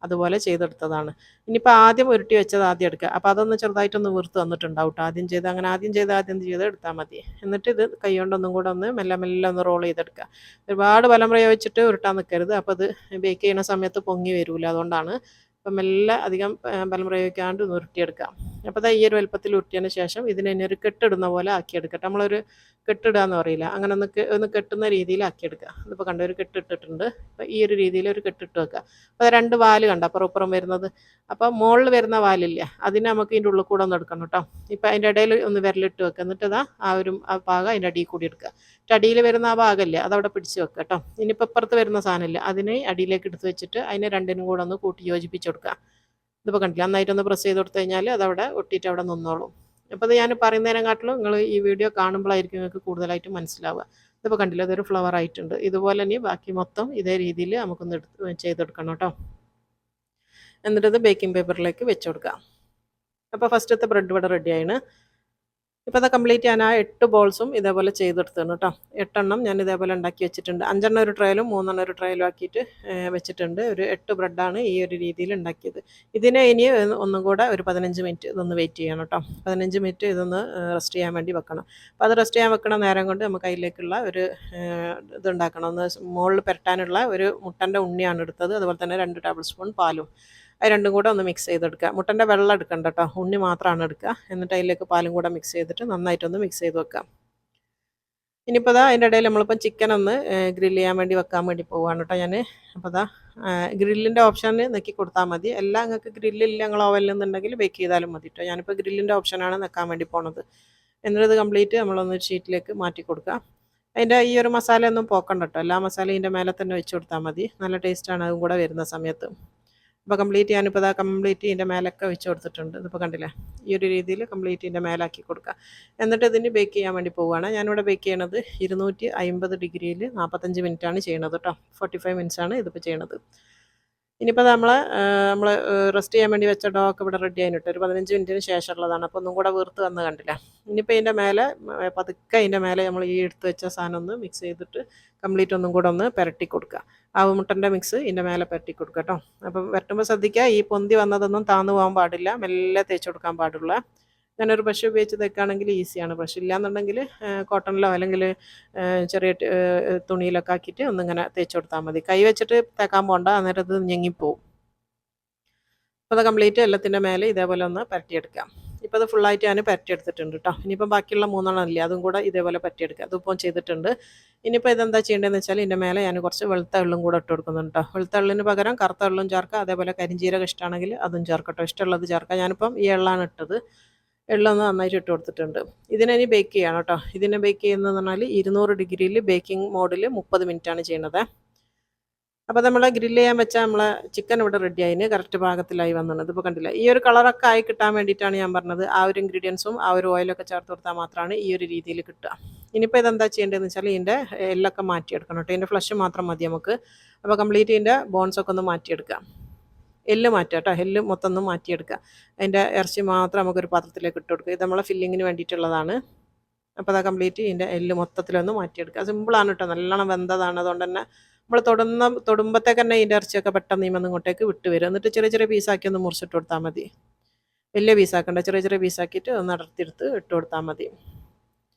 അതുപോലെ ചെയ്തെടുത്തതാണ്. ഇനിയിപ്പോൾ ആദ്യം ഉരുട്ടി വെച്ചത് ആദ്യം എടുക്കുക. അപ്പോൾ അതൊന്ന് ചെറുതായിട്ടൊന്ന് വീർത്ത് വന്നിട്ടുണ്ടാവും കേട്ടോ. ആദ്യം ചെയ്ത് എടുത്താൽ മതി. എന്നിട്ട് ഇത് കൈ കൊണ്ടൊന്നും കൂടെ ഒന്ന് മെല്ലെ മെല്ലെ ഒന്ന് റോൾ ചെയ്തെടുക്കുക. ഒരുപാട് ബലം പ്രയോഗിച്ചിട്ട് ഉരുട്ടാൻ നിൽക്കരുത്. അപ്പോൾ അത് ബേക്ക് ചെയ്യുന്ന സമയത്ത് പൊങ്ങി വരില്ല. അതുകൊണ്ടാണ്. അപ്പം മെല്ലെ അധികം ബലം പ്രയോഗിക്കാണ്ട് ഒന്ന് ഉരുട്ടിയെടുക്കാം. അപ്പോൾ ഈ ഒരു വലുപ്പത്തിൽ ഉരുട്ടിയതിന് ശേഷം ഇതിനെ ഇനി ഒരു കെട്ടിടുന്ന പോലെ ആക്കിയെടുക്കട്ടെ. നമ്മളൊരു കെട്ടിടുക എന്ന് പറയില്ല, അങ്ങനെ ഒന്ന് കെട്ടുന്ന രീതിയിൽ ആക്കിയെടുക്കുക. ഇതിപ്പോൾ കണ്ട ഒരു കെട്ടിട്ടിട്ടുണ്ട്. അപ്പോൾ ഈ ഒരു രീതിയിൽ ഒരു കെട്ടിട്ട് വെക്കുക. അപ്പോൾ 2 വാല് കണ്ട അപ്പുറം വരുന്നത്. അപ്പോൾ മുകളിൽ വരുന്ന വാലില്ലേ, അതിനെ നമുക്ക് ഇതിൻ്റെ ഉള്ളിൽ കൂടെ ഒന്ന് എടുക്കണം കേട്ടോ. ഇപ്പോൾ അതിൻ്റെ ഇടയിൽ ഒന്ന് വിരലിട്ട് വെക്കുക. എന്നിട്ട് ആ ഭാഗം അതിൻ്റെ അടിയിൽ കൂടി എടുക്കുക. അടിയിൽ വരുന്ന ആ ഭാഗമല്ലേ, അതവിടെ പിടിച്ച് വെക്കുക കേട്ടോ. ഇനിയിപ്പോൾ ഇപ്പുറത്ത് വരുന്ന സാധനമില്ല, അതിനെ അടിയിലേക്ക് എടുത്ത് വെച്ചിട്ട് അതിനെ രണ്ടിനും കൂടെ ഒന്ന് കൂട്ടി യോജിപ്പിച്ച് കൊടുക്കുക. ഇതിപ്പോൾ കണ്ടില്ല, നന്നായിട്ടൊന്ന് പ്രസ് ചെയ്ത് കൊടുത്തു കഴിഞ്ഞാൽ അതവിടെ ഒട്ടിയിട്ട് അവിടെ നിന്നോളും. അപ്പോൾ ഇത് ഞാൻ പറയുന്നതിനെക്കാട്ടിലും നിങ്ങൾ ഈ വീഡിയോ കാണുമ്പോഴായിരിക്കും നിങ്ങൾക്ക് കൂടുതലായിട്ട് മനസ്സിലാവുക. ഇതിപ്പോൾ കണ്ടില്ല, ഇതൊരു ഫ്ലവർ ആയിട്ടുണ്ട്. ഇതുപോലെ തന്നെ ബാക്കി മൊത്തം ഇതേ രീതിയിൽ നമുക്കൊന്ന് ചെയ്തെടുക്കണം കേട്ടോ. എന്നിട്ട് ഇത് ബേക്കിംഗ് പേപ്പറിലേക്ക് വെച്ച് കൊടുക്കാം. അപ്പോൾ ഫസ്റ്റത്തെ ബ്രെഡ് ഇവിടെ റെഡിയാണ്. ഇപ്പോൾ അത് കംപ്ലീറ്റ് ഞാൻ ആ 8 ബോൾസും ഇതേപോലെ ചെയ്തെടുത്താണ് കേട്ടോ. 8 എണ്ണം ഞാൻ ഇതേപോലെ ഉണ്ടാക്കി വെച്ചിട്ടുണ്ട്. 5 എണ്ണം ഒരു ട്രയലും 3 എണ്ണം ഒരു ട്രയലും ആക്കിയിട്ട് വെച്ചിട്ടുണ്ട്. ഒരു 8 ബ്രെഡാണ് ഈ ഒരു രീതിയിൽ ഉണ്ടാക്കിയത്. ഇതിനെ ഇനി ഒന്നും കൂടെ ഒരു 15 മിനിറ്റ് ഇതൊന്ന് വെയിറ്റ് ചെയ്യണം കേട്ടോ. 15 മിനിറ്റ് ഇതൊന്ന് റെസ്റ്റ് ചെയ്യാൻ വേണ്ടി വെക്കണം. അപ്പോൾ അത് റെസ്റ്റ് ചെയ്യാൻ വെക്കണ നേരം കൊണ്ട് നമുക്ക് അതിലേക്കുള്ള ഒരു ഇതുണ്ടാക്കണം. ഒന്ന് മുകളിൽ പുരട്ടാനുള്ള ഒരു മുട്ടൻ്റെ ഉണ്ണിയാണ് എടുത്തത്. അതുപോലെ തന്നെ 2 ടേബിൾ സ്പൂൺ പാലും. അത് രണ്ടും കൂടെ ഒന്ന് മിക്സ് ചെയ്തെടുക്കുക. മുട്ടൻ്റെ വെള്ളം എടുക്കണ്ട കേട്ടോ, ഉണ്ണി മാത്രമാണ് എടുക്കുക. എന്നിട്ട് അതിലേക്ക് പാലും കൂടെ മിക്സ് ചെയ്തിട്ട് നന്നായിട്ടൊന്ന് മിക്സ് ചെയ്ത് വെക്കാം. ഇനിയിപ്പോൾ അതിൻ്റെ ഇടയിൽ നമ്മളിപ്പം ചിക്കൻ ഒന്ന് ഗ്രില്ല് ചെയ്യാൻ വേണ്ടി വെക്കാൻ വേണ്ടി പോവുകയാണ് കേട്ടോ ഞാൻ. അപ്പോൾ ഗ്രില്ലിൻ്റെ ഓപ്ഷൻ നെക്കി കൊടുത്താൽ മതി. എല്ലാം നിങ്ങൾക്ക് ഗ്രില്ലില്ല, നിങ്ങൾ ഓവനിൽ നിന്നുണ്ടെങ്കിൽ ബേക്ക് ചെയ്താലും മതി കേട്ടോ. ഞാനിപ്പോൾ ഗ്രില്ലിൻ്റെ ഓപ്ഷനാണ് നിൽക്കാൻ വേണ്ടി പോണത്. എന്നിട്ട് കംപ്ലീറ്റ് നമ്മളൊന്ന് ഷീറ്റിലേക്ക് മാറ്റി കൊടുക്കുക. അതിൻ്റെ ഈ ഒരു മസാലയൊന്നും പോക്കണ്ട കേട്ടോ. എല്ലാ മസാലയും ഇതിൻ്റെ മേലെ തന്നെ വെച്ച് കൊടുത്താൽ മതി. നല്ല ടേസ്റ്റാണ് അതും കൂടെ വരുന്ന സമയത്ത്. അപ്പോൾ ഞാനിപ്പോൾ കംപ്ലീറ്റ് ഇതിൻ്റെ മേലൊക്കെ വെച്ച് കൊടുത്തിട്ടുണ്ട്. ഇതിപ്പോൾ കണ്ടില്ലേ, ഈ ഒരു രീതിയിൽ കംപ്ലീറ്റ് ഇതിൻ്റെ മേലാക്കി കൊടുക്കുക. എന്നിട്ട് ഇതിന് ബേക്ക് ചെയ്യാൻ വേണ്ടി പോവുകയാണ്. ഞാനിവിടെ ബേക്ക് ചെയ്യണത് 250 ഡിഗ്രിയിൽ 45 മിനിറ്റാണ് ചെയ്യണത് കേട്ടോ. 45 മിനിറ്റ്സാണ് ഇതിപ്പോൾ ചെയ്യണത്. ഇനിയിപ്പോൾ നമ്മൾ റെസ്റ്റ് ചെയ്യാൻ വേണ്ടി വെച്ച ഡോ ഒക്കെ ഇവിടെ റെഡി ആയിട്ട് ഒരു 15 മിനിറ്റിന് ശേഷമുള്ളതാണ്. അപ്പോൾ ഒന്നും കൂടെ വീർത്ത് വന്ന് കണ്ടില്ല. ഇനിയിപ്പോൾ ഇതിൻ്റെ മേലെ പതുക്കെ അതിൻ്റെ മേലെ നമ്മൾ ഈ എടുത്ത് വെച്ച സാധനം ഒന്ന് മിക്സ് ചെയ്തിട്ട് കംപ്ലീറ്റ് ഒന്നും കൂടെ ഒന്ന് പുരട്ടി കൊടുക്കുക. ആവുമുട്ടൻ്റെ മിക്സ് ഇതിൻ്റെ മേലെ പുരട്ടി കൊടുക്കുക കേട്ടോ. അപ്പം വരട്ടുമ്പോൾ ശ്രദ്ധിക്കുക, ഈ പൊന്തി വന്നതൊന്നും താന്നു പോകാൻ പാടില്ല, മെല്ലെ തേച്ച് കൊടുക്കാൻ പാടുള്ള. ഞാനൊരു ബ്രഷ് ഉപയോഗിച്ച് തേക്കുകയാണെങ്കിൽ ഈസിയാണ്. ബ്രഷ് ഇല്ലയെന്നുണ്ടെങ്കിൽ കോട്ടണിലോ അല്ലെങ്കിൽ ചെറിയ തുണിയിലൊക്കെ ആക്കിയിട്ട് ഒന്നിങ്ങനെ തേച്ച് കൊടുത്താൽ മതി. കൈ വെച്ചിട്ട് തേക്കാൻ പോകണ്ട, അന്നേരം ഇത് ഞെങ്ങിപ്പോവും. അപ്പോൾ അത് കംപ്ലീറ്റ് എല്ലാത്തിൻ്റെ മേലെ ഇതേപോലെ ഒന്ന് പരട്ടിയെടുക്കാം. ഇപ്പോൾ അത് ഫുള്ളായിട്ട് ഞാൻ പരട്ടിയെടുത്തിട്ടുണ്ട് കേട്ടോ. ഇനിയിപ്പോൾ ബാക്കിയുള്ള 3 എണ്ണം ഇല്ലേ, അതും കൂടെ ഇതേപോലെ പരട്ടിയെടുക്കുക. അതിപ്പോൾ ചെയ്തിട്ടുണ്ട്. ഇനിയിപ്പോൾ ഇതെന്താ ചെയ്യേണ്ടതെന്ന് വെച്ചാൽ ഇതിൻ്റെ മേലെ ഞാൻ കുറച്ച് വെളുത്ത എള്ളും കൂടെ ഇട്ട് കൊടുക്കുന്നുണ്ട് കേട്ടോ. വെളുത്ത എള്ളിന് പകരം കറുത്ത എള്ളും ചേർക്കുക. അതേപോലെ കരിഞ്ജീരകം ഇഷ്ടമാണെങ്കിൽ അതും ചേർക്കട്ടോ. ഇഷ്ടമുള്ളത് ചേർക്കുക. ഞാനിപ്പം ഈ എള്ളാണ് ഇട്ടത്. എള്ളൊന്ന് നന്നായിട്ട് ഇട്ട് കൊടുത്തിട്ടുണ്ട്. ഇതിനി ബേക്ക് ചെയ്യണം കേട്ടോ. ഇതിനെ ബേക്ക് ചെയ്യുന്നതെന്ന് പറഞ്ഞാൽ 200 ഡിഗ്രിയിൽ ബേക്കിംഗ് മോഡിൽ 30 മിനിറ്റാണ് ചെയ്യണത്. അപ്പോൾ നമ്മൾ ഗ്രില്ല് ചെയ്യാൻ വെച്ചാൽ നമ്മളെ ചിക്കൻ ഇവിടെ റെഡി ആയിന് കറക്റ്റ് പാകത്തിലായി വന്നത്. ഇപ്പോൾ കണ്ടില്ല, ഈ ഒരു കളറൊക്കെ ആയി കിട്ടാൻ വേണ്ടിയിട്ടാണ് ഞാൻ പറഞ്ഞത്. ആ ഒരു ഇൻഗ്രീഡിയൻസും ആ ഒരു ഓയിലൊക്കെ ചേർത്ത് കൊടുത്താൽ മാത്രമാണ് ഈ ഒരു രീതിയിൽ കിട്ടുക. ഇനിയിപ്പോൾ ഇതെന്താ ചെയ്യേണ്ടതെന്ന് വെച്ചാൽ ഇതിൻ്റെ എല്ലൊക്കെ മാറ്റിയെടുക്കണം കേട്ടോ. ഇതിൻ്റെ ഫ്ലഷ് മാത്രം മതി നമുക്ക്. അപ്പോൾ കംപ്ലീറ്റ് ഇതിൻ്റെ ബോൺസൊക്കെ ഒന്ന് മാറ്റിയെടുക്കാം. എല്ല് മാറ്റുക കേട്ടോ. എല്ല് മൊത്തം ഒന്ന് മാറ്റിയെടുക്കുക. അതിൻ്റെ ഇറച്ചി മാത്രം നമുക്കൊരു പാത്രത്തിലേക്ക് ഇട്ട് കൊടുക്കുക. ഇത് നമ്മളെ ഫില്ലിങ്ങിന് വേണ്ടിയിട്ടുള്ളതാണ്. അപ്പോൾ അത് കംപ്ലീറ്റ് ഇതിൻ്റെ എല്ല് മൊത്തത്തിലൊന്ന് മാറ്റിയെടുക്കുക. സിമ്പിളാണ് കേട്ടോ, നല്ലോണം വെന്തതാണ്. അതുകൊണ്ട് തന്നെ നമ്മൾ തൊടുമ്പത്തേക്ക് തന്നെ ഇതിൻ്റെ ഇറച്ചിയൊക്കെ പെട്ടെന്ന് ഈമന്ന് ഇങ്ങോട്ടേക്ക് വിട്ട് വരും. എന്നിട്ട് ചെറിയ ചെറിയ പീസാക്കി ഒന്ന് മുറിച്ചിട്ട് കൊടുത്താൽ മതി. വലിയ പീസാക്കണ്ട, ചെറിയ ചെറിയ പീസാക്കിയിട്ട് ഒന്ന് അടർത്തിയെടുത്ത് ഇട്ട് കൊടുത്താൽ മതി.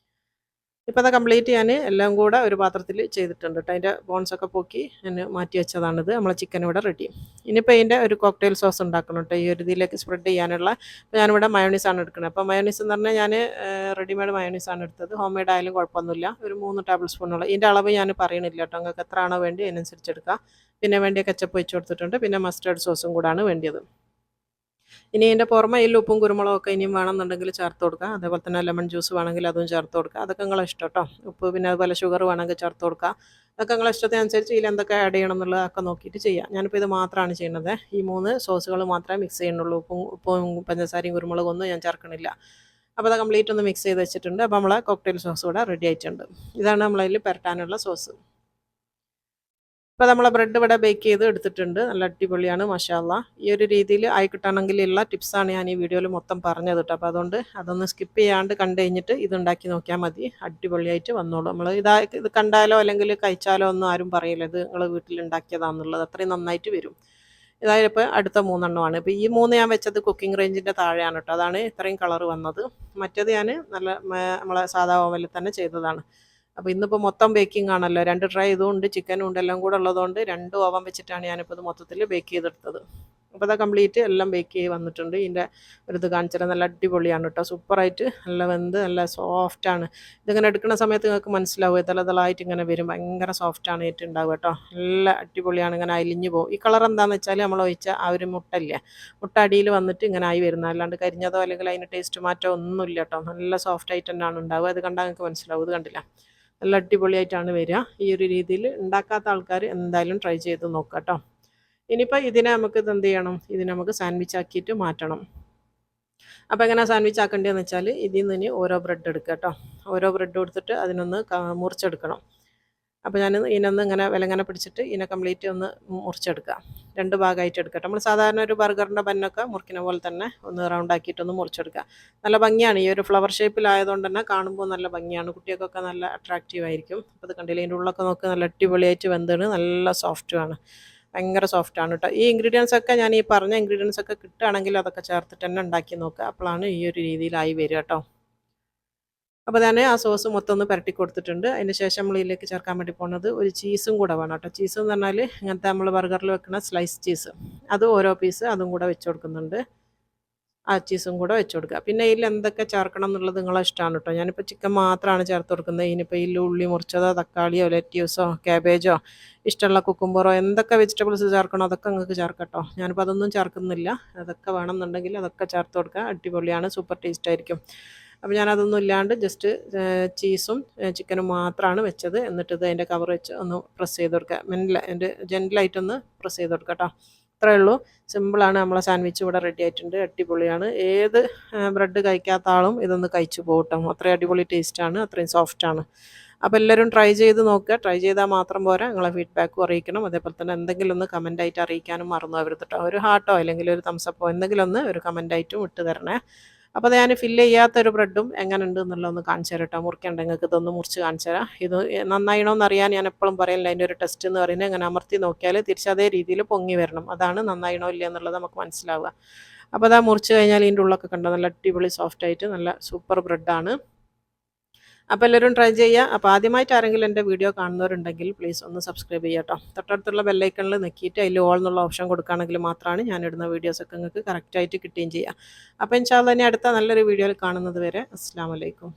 ഇപ്പോൾ അത് കംപ്ലീറ്റ് ഞാൻ എല്ലാം കൂടെ ഒരു പാത്രത്തിൽ ചെയ്തിട്ടുണ്ട് കേട്ടോ. അതിൻ്റെ ബോൺസൊക്കെ പോക്കി ഞാൻ മാറ്റി വെച്ചതാണിത്. നമ്മളെ ചിക്കൻ ഇവിടെ റെഡി. ഇനിയിപ്പോൾ ഇതിൻ്റെ ഒരു കോക്ടെയിൽ സോസ് ഉണ്ടാക്കണം കേട്ടോ. ഈ ഒരു ഇതിലേക്ക് സ്പ്രെഡ് ചെയ്യാനുള്ള. അപ്പോൾ ഞാനിവിടെ മയോണീസാണ് എടുക്കുന്നത്. അപ്പോൾ മയോണീസ് എന്ന് പറഞ്ഞാൽ ഞാൻ റെഡിമെയ്ഡ് മയോണീസാണ് എടുത്തത്. ഹോം മെയ്ഡ് ആയാലും കുഴപ്പമൊന്നുമില്ല. ഒരു 3 ടേബിൾ സ്പൂണുള്ള. ഇതിൻ്റെ അളവ് ഞാൻ പറയണില്ല കേട്ടോ. നിങ്ങൾക്ക് എത്ര ആണോ വേണ്ടി അതിനനുസരിച്ച് എടുക്കുക. പിന്നെ വേണ്ടിയ കെച്ചപ്പ് വെച്ച് കൊടുത്തിട്ടുണ്ട്. പിന്നെ മസ്റ്റേർഡ് സോസും കൂടാണ് വേണ്ടിയത്. ഇനി ഇതിൻ്റെ പുറമെ ഇതിൽ ഉപ്പും കുരുമുളകൊക്കെ ഇനിയും വേണമെന്നുണ്ടെങ്കിൽ ചേർത്ത് കൊടുക്കുക. അതേപോലെ തന്നെ ലെമൺ ജ്യൂസ് വേണമെങ്കിൽ അതും ചേർത്ത് കൊടുക്കുക. അതൊക്കെ നിങ്ങളെ ഇഷ്ടം കേട്ടോ. ഉപ്പ് പിന്നെ അതുപോലെ ഷുഗർ വേണമെങ്കിൽ ചേർത്ത് കൊടുക്കുക. അതൊക്കെ നിങ്ങളെ ഇഷ്ടത്തിനനുസരിച്ച് ഇതിൽ എന്തൊക്കെ ആഡ് ചെയ്യണം എന്നുള്ളതൊക്കെ നോക്കിയിട്ട് ചെയ്യാം. ഞാനിപ്പോൾ ഇത് മാത്രമാണ് ചെയ്യുന്നത്. ഈ 3 സോസുകൾ മാത്രമേ മിക്സ് ചെയ്യുന്നുള്ളൂ. ഉപ്പും പഞ്ചസാരയും കുരുമുളകൊന്നും ഞാൻ ചേർക്കണില്ല. അപ്പോൾ അത് കംപ്ലീറ്റ് ഒന്ന് മിക്സ് ചെയ്ത് വെച്ചിട്ടുണ്ട്. അപ്പോൾ നമ്മളെ കോക്ടെയിൽ സോസ് ഇവിടെ റെഡി ആയിട്ടുണ്ട്. ഇതാണ് നമ്മളതിൽ പുരട്ടാനുള്ള സോസ്. ഇപ്പോൾ നമ്മളെ ബ്രെഡ് ഇവിടെ ബേക്ക് ചെയ്ത് എടുത്തിട്ടുണ്ട്. നല്ല അടിപൊളിയാണ് മാഷാ അല്ലാഹ്. ഈ ഒരു രീതിയിൽ ആയി കിട്ടണമെങ്കിലുള്ള ടിപ്സാണ് ഞാൻ ഈ വീഡിയോയിൽ മൊത്തം പറഞ്ഞത് കേട്ടോ. അപ്പോൾ അതുകൊണ്ട് അതൊന്ന് സ്കിപ്പ് ചെയ്യാണ്ട് കണ്ടു കഴിഞ്ഞിട്ട് ഇതുണ്ടാക്കി നോക്കിയാൽ മതി. അടിപൊളിയായിട്ട് വന്നോളൂ. നമ്മൾ ഇത് കണ്ടാലോ അല്ലെങ്കിൽ കഴിച്ചാലോ ഒന്നും ആരും പറയില്ല ഇത് നിങ്ങൾ വീട്ടിലുണ്ടാക്കിയതാണെന്നുള്ളത്. അത്രയും നന്നായിട്ട് വരും. ഇതായത് ഇപ്പോൾ അടുത്ത 3 ഇപ്പോൾ ഈ 3 ഞാൻ വെച്ചത് കുക്കിംഗ് റേഞ്ചിൻ്റെ താഴെയാണ് കേട്ടോ. അതാണ് ഇത്രയും കളർ വന്നത്. മറ്റേത് ഞാൻ നല്ല നമ്മളെ സാധാ ഓവനിൽ തന്നെ ചെയ്തതാണ്. അപ്പോൾ ഇന്നിപ്പോൾ മൊത്തം ബേക്കിംഗ് ആണല്ലോ. 2 ട്രൈ ഇതുകൊണ്ട് ചിക്കനും ഉണ്ട് എല്ലാം കൂടെ ഉള്ളതുകൊണ്ട് 2 ഓവൻ വെച്ചിട്ടാണ് ഞാനിപ്പോൾ ഇത് മൊത്തത്തിൽ ബേക്ക് ചെയ്തെടുത്തത്. അപ്പോൾ അത് കംപ്ലീറ്റ് എല്ലാം ബേക്ക് ചെയ്ത് വന്നിട്ടുണ്ട്. ഇതിൻ്റെ ഒരു ഇത് കാണിച്ചാൽ നല്ല അടിപൊളിയാണ് കേട്ടോ. സൂപ്പറായിട്ട് നല്ല വെന്ത് നല്ല സോഫ്റ്റാണ്. ഇതിങ്ങനെ എടുക്കുന്ന സമയത്ത് നിങ്ങൾക്ക് മനസ്സിലാവും തലതളായിട്ട് ഇങ്ങനെ വരും. ഭയങ്കര സോഫ്റ്റാണ് ഏറ്റുണ്ടാവുക കേട്ടോ. നല്ല അടിപൊളിയാണ്. ഇങ്ങനെ അലിഞ്ഞു പോകും. ഈ കളർ എന്താണെന്ന് വെച്ചാൽ നമ്മൾ ഒഴിച്ച ആ ഒരു മുട്ടയില്ലേ, മുട്ട അടിയിൽ വന്നിട്ട് ഇങ്ങനെ ആയി വരുന്നത്. അല്ലാണ്ട് കരിഞ്ഞതോ അല്ലെങ്കിൽ അതിന് ടേസ്റ്റ് മാറ്റമോ ഒന്നുമില്ല കേട്ടോ. നല്ല സോഫ്റ്റായിട്ട് തന്നെയാണ് ഉണ്ടാവുക. അത് കണ്ടാൽ നിങ്ങൾക്ക് മനസ്സിലാവും. ഇത് കണ്ടില്ല, നല്ല അടിപൊളിയായിട്ടാണ് വരിക. ഈ ഒരു രീതിയിൽ ഉണ്ടാക്കാത്ത ആൾക്കാർ എന്തായാലും ട്രൈ ചെയ്ത് നോക്കാം കേട്ടോ. ഇനിയിപ്പോൾ ഇതിനെ നമുക്ക് എന്ത് ചെയ്യണം, ഇതിനെ നമുക്ക് സാൻഡ്വിച്ച് ആക്കിയിട്ട് മാറ്റണം. അപ്പോൾ എങ്ങനെ സാൻഡ്വിച്ച് ആക്കേണ്ടതെന്ന് വെച്ചാൽ ഇതിൽ നിന്ന് ഇനി ഓരോ ബ്രെഡ് എടുക്കുക കേട്ടോ. ഓരോ ബ്രെഡ് എടുത്തിട്ട് അതിനൊന്ന് മുറിച്ചെടുക്കണം. അപ്പോൾ ഞാൻ ഇതിനൊന്ന് ഇങ്ങനെ വിലങ്ങനെ പിടിച്ചിട്ട് ഇതിനെ കംപ്ലീറ്റ് ഒന്ന് മുറിച്ചെടുക്കുക. 2 ഭാഗമായിട്ട് എടുക്കട്ടെ. നമ്മൾ സാധാരണ ഒരു ബർഗറിൻ്റെ ബന്നൊക്കെ മുറിക്കുന്ന പോലെ തന്നെ ഒന്ന് റൗണ്ട് ആക്കിയിട്ടൊന്ന് മുറിച്ചെടുക്കുക. നല്ല ഭംഗിയാണ്. ഈ ഒരു ഫ്ലവർ ഷേപ്പിലായതുകൊണ്ട് തന്നെ കാണുമ്പോൾ നല്ല ഭംഗിയാണ്. കുട്ടികൾക്കൊക്കെ നല്ല അട്രാക്റ്റീവ് ആയിരിക്കും. അപ്പോൾ അത് കണ്ടില്ലേ, ഇതിൻ്റെ ഉള്ളൊക്കെ നോക്ക് നല്ല അടിപൊളിയായിട്ട് വെന്താണ്. നല്ല സോഫ്റ്റുമാണ്. ഭയങ്കര സോഫ്റ്റാണ് കേട്ടോ. ഈ ഇൻഗ്രീഡിയൻസ് ഒക്കെ ഞാൻ ഈ പറഞ്ഞ ഇൻഗ്രീഡിയൻസ് ഒക്കെ കിട്ടുകയാണെങ്കിൽ അതൊക്കെ ചേർത്തിട്ട് തന്നെ ഉണ്ടാക്കി നോക്കുക. അപ്പോഴാണ് ഈ ഒരു രീതിയിലായി വരിക കേട്ടോ. അപ്പോൾ ഞാൻ ആ സോസ് മൊത്തം ഒന്ന് പുരട്ടി കൊടുത്തിട്ടുണ്ട്. അതിന് ശേഷം നമ്മൾ ഇതിലേക്ക് ചേർക്കാൻ വേണ്ടി പോകുന്നത് ഒരു ചീസും കൂടെ വേണം കേട്ടോ. ചീസ് എന്ന് പറഞ്ഞാൽ ഇങ്ങനത്തെ നമ്മൾ ബർഗറിൽ വെക്കുന്ന സ്ലൈസ് ചീസ്, അത് ഓരോ പീസ് അതും കൂടെ വെച്ച് കൊടുക്കുന്നുണ്ട്. ആ ചീസും കൂടെ വെച്ച് കൊടുക്കുക. പിന്നെ ഇതിൽ എന്തൊക്കെ ചേർക്കണം എന്നുള്ളത് നിങ്ങളെ ഇഷ്ടമാണ് കേട്ടോ. ഞാനിപ്പോൾ ചിക്കൻ മാത്രമാണ് ചേർത്ത് കൊടുക്കുന്നത്. ഇതിനിപ്പോൾ ഇതിൽ ഉള്ളി മുറിച്ചതോ തക്കാളിയോ ലെറ്റ്യൂസോ ക്യാബേജോ ഇഷ്ടമുള്ള കുക്കുംബറോ എന്തൊക്കെ വെജിറ്റബിൾസ് ചേർക്കണോ അതൊക്കെ നിങ്ങൾക്ക് ചേർക്കാം കേട്ടോ. ഞാനിപ്പോൾ അതൊന്നും ചേർക്കുന്നില്ല. അതൊക്കെ വേണമെന്നുണ്ടെങ്കിൽ അതൊക്കെ ചേർത്ത് കൊടുക്കുക. അടിപൊളിയാണ്, സൂപ്പർ ടേസ്റ്റ് ആയിരിക്കും. അപ്പോൾ ഞാനതൊന്നും ഇല്ലാണ്ട് ജസ്റ്റ് ചീസും ചിക്കനും മാത്രമാണ് വെച്ചത്. എന്നിട്ട് ഇത് അതിൻ്റെ കവർ വെച്ച് ഒന്ന് പ്രസ് ചെയ്ത് കൊടുക്കുക. എൻ്റെ ജെൻറ്റിലായിട്ടൊന്ന് പ്രസ് ചെയ്ത് കൊടുക്കുക കേട്ടോ. അത്രയേ ഉള്ളൂ. സിമ്പിളാണ്. നമ്മളെ സാൻഡ്വിച്ച് ഇവിടെ റെഡി ആയിട്ടുണ്ട്. അടിപൊളിയാണ്. ഏത് ബ്രെഡ് കഴിക്കാത്ത ആളും ഇതൊന്ന് കഴിച്ചു പോകട്ടോ. അത്രയും അടിപൊളി ടേസ്റ്റാണ്, അത്രയും സോഫ്റ്റാണ്. അപ്പോൾ എല്ലാവരും ട്രൈ ചെയ്ത് നോക്കുക. ട്രൈ ചെയ്താൽ മാത്രം പോരാ, നിങ്ങളെ ഫീഡ്ബാക്കും അറിയിക്കണം. അതേപോലെ തന്നെ എന്തെങ്കിലും ഒന്ന് കമൻറ്റായിട്ട് അറിയിക്കാനും മറന്നു പോകരുത് കേട്ടോ. ഒരു ഹാർട്ടോ അല്ലെങ്കിൽ ഒരു തംസപ്പോ എന്തെങ്കിലും ഒന്ന് ഒരു കമൻറ്റായിട്ടും ഇട്ട് തരണേ. അപ്പോൾ ഞാൻ ഫില്ല് ചെയ്യാത്തൊരു ബ്രെഡും എങ്ങനെ ഉണ്ട് എന്നുള്ളതൊന്ന് കാണിച്ചു തരാം കേട്ടോ. മുറിക്കണ്ട, നിങ്ങൾക്ക് ഇതൊന്ന് മുറിച്ച് കാണിച്ചു തരാം. ഇത് നന്നായിണോന്ന് അറിയാൻ ഞാൻ എപ്പോഴും പറയില്ല, അതിൻ്റെ ഒരു ടെസ്റ്റ് എന്ന് പറയുന്നത് ഇങ്ങനെ അമർത്തി നോക്കിയാൽ തിരിച്ചതേ രീതിയിൽ പൊങ്ങി വരണം. അതാണ് നന്നായിണോ ഇല്ല എന്നുള്ളത് നമുക്ക് മനസ്സിലാവുക. അപ്പോൾ അതാ മുറിച്ച് കഴിഞ്ഞാൽ ഇതിൻ്റെ ഉള്ളൊക്കെ കണ്ടോ നല്ല അടിപൊളി സോഫ്റ്റായിട്ട് നല്ല സൂപ്പർ ബ്രെഡാണ്. അപ്പോൾ എല്ലാവരും ട്രൈ ചെയ്യുക. അപ്പോൾ ആദ്യമായിട്ട് ആരെങ്കിലും എൻ്റെ വീഡിയോ കാണുന്നവരുണ്ടെങ്കിൽ പ്ലീസ് ഒന്ന് സബ്സ്ക്രൈബ് ചെയ്യുക കേട്ടോ. തൊട്ടടുത്തുള്ള ബെല്ലൈക്കണിൽ നെക്കിയിട്ട് അതിൽ ഓൾ എന്നുള്ള ഓപ്ഷൻ കൊടുക്കുകയാണെങ്കിൽ മാത്രമാണ് ഞാനിടുന്ന വീഡിയോസൊക്കെ നിങ്ങൾക്ക് കറക്റ്റായിട്ട് കിട്ടുകയും ചെയ്യുക. അപ്പോൾ ഇൻഷാ അല്ലാഹ് ഇനി അടുത്ത നല്ലൊരു വീഡിയോയിൽ കാണുന്നത് വരെ അസ്സലാമു അലൈക്കും.